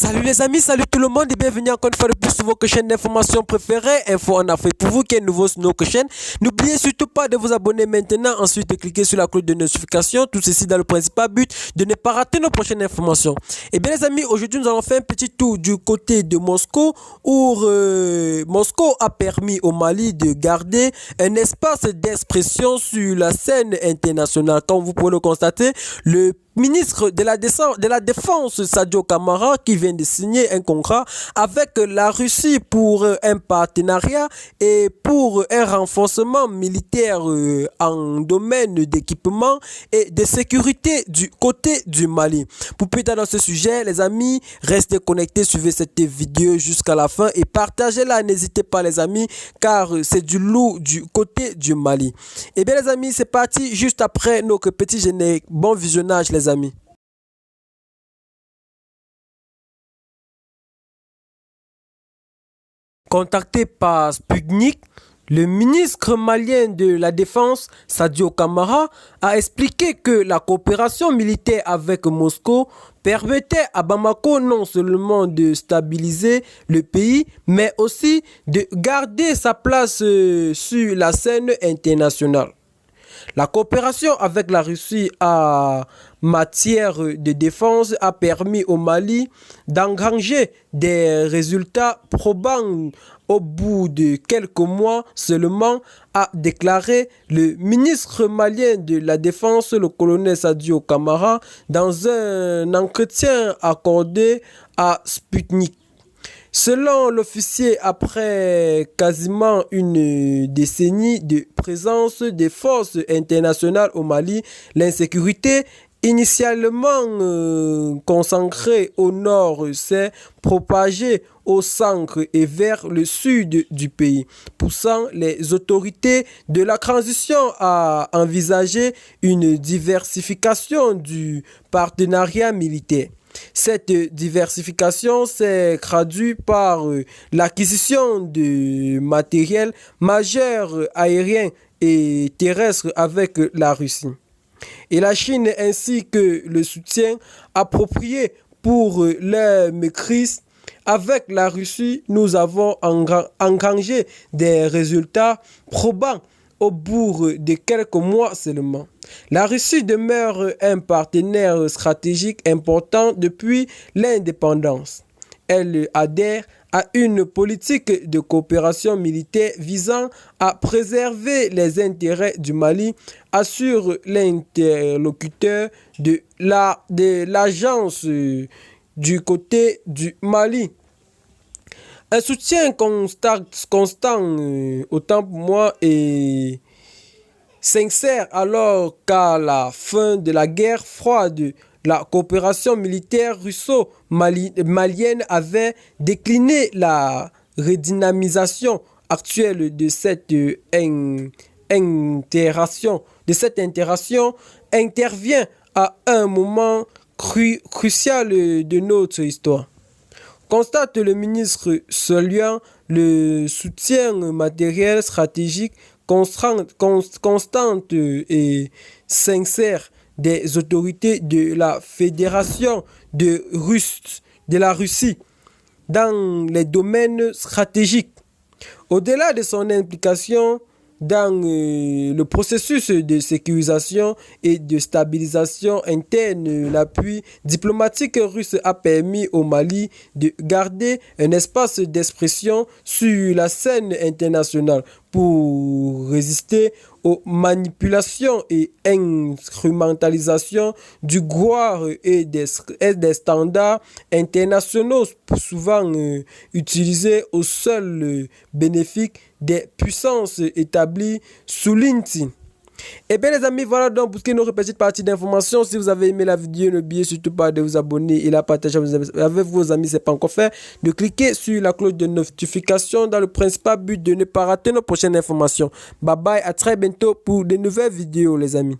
Salut les amis, salut tout le monde et bienvenue encore une fois de plus sur votre chaîne d'information préférée, Info en Afrique. Pour vous qui êtes nouveau sur notre chaîne, n'oubliez surtout pas de vous abonner maintenant, ensuite de cliquer sur la cloche de notification, tout ceci dans le principal but de ne pas rater nos prochaines informations. Et bien les amis, aujourd'hui nous allons faire un petit tour du côté de Moscou, où Moscou a permis au Mali de garder un espace d'expression sur la scène internationale. Comme vous pouvez le constater, le ministre de la Défense, Sadio Kamara, qui vient de signer un contrat avec la Russie pour un partenariat et pour un renforcement militaire en domaine d'équipement et de sécurité du côté du Mali. Pour plus tard dans ce sujet, les amis, restez connectés, suivez cette vidéo jusqu'à la fin et partagez-la. N'hésitez pas les amis, car c'est du lourd du côté du Mali. Et bien les amis, c'est parti juste après notre petit générique. Bon visionnage les amis. Contacté par Sputnik, le ministre malien de la Défense, Sadio Kamara, a expliqué que la coopération militaire avec Moscou permettait à Bamako non seulement de stabiliser le pays, mais aussi de garder sa place sur la scène internationale. La coopération avec la Russie en matière de défense a permis au Mali d'engranger des résultats probants au bout de quelques mois seulement, a déclaré le ministre malien de la Défense, le colonel Sadio Kamara, dans un entretien accordé à Sputnik. Selon l'officier, après quasiment une décennie de présence des forces internationales au Mali, l'insécurité initialement concentrée au nord s'est propagée au centre et vers le sud du pays, poussant les autorités de la transition à envisager une diversification du partenariat militaire. Cette diversification s'est traduite par l'acquisition de matériel majeur aérien et terrestre avec la Russie et la Chine, ainsi que le soutien approprié pour leur maîtrise. Avec la Russie, nous avons engrangé des résultats probants au bout de quelques mois seulement. La Russie demeure un partenaire stratégique important depuis l'indépendance. Elle adhère à une politique de coopération militaire visant à préserver les intérêts du Mali, assure l'interlocuteur de l'agence du côté du Mali. Un soutien constant autant pour moi et sincère, alors qu'à la fin de la guerre froide, la coopération militaire russo-malienne avait décliné. La redynamisation actuelle de cette interaction intervient à un moment crucial de notre histoire. Constate le ministre saluant le soutien matériel stratégique constante et sincère des autorités de la Fédération de la Russie dans les domaines stratégiques. Au-delà de son implication dans le processus de sécurisation et de stabilisation interne, l'appui diplomatique russe a permis au Mali de garder un espace d'expression sur la scène internationale pour résister aux manipulations et instrumentalisations du pouvoir et des standards internationaux souvent utilisés au seul bénéfice des puissances établies sous l'INTI. Et bien les amis, voilà donc pour ce qui est notre petite partie d'information. Si vous avez aimé la vidéo, n'oubliez surtout pas de vous abonner et la partager avec vos amis, c'est pas encore fait, de cliquer sur la cloche de notification dans le principal but de ne pas rater nos prochaines informations. Bye bye, à très bientôt pour de nouvelles vidéos les amis.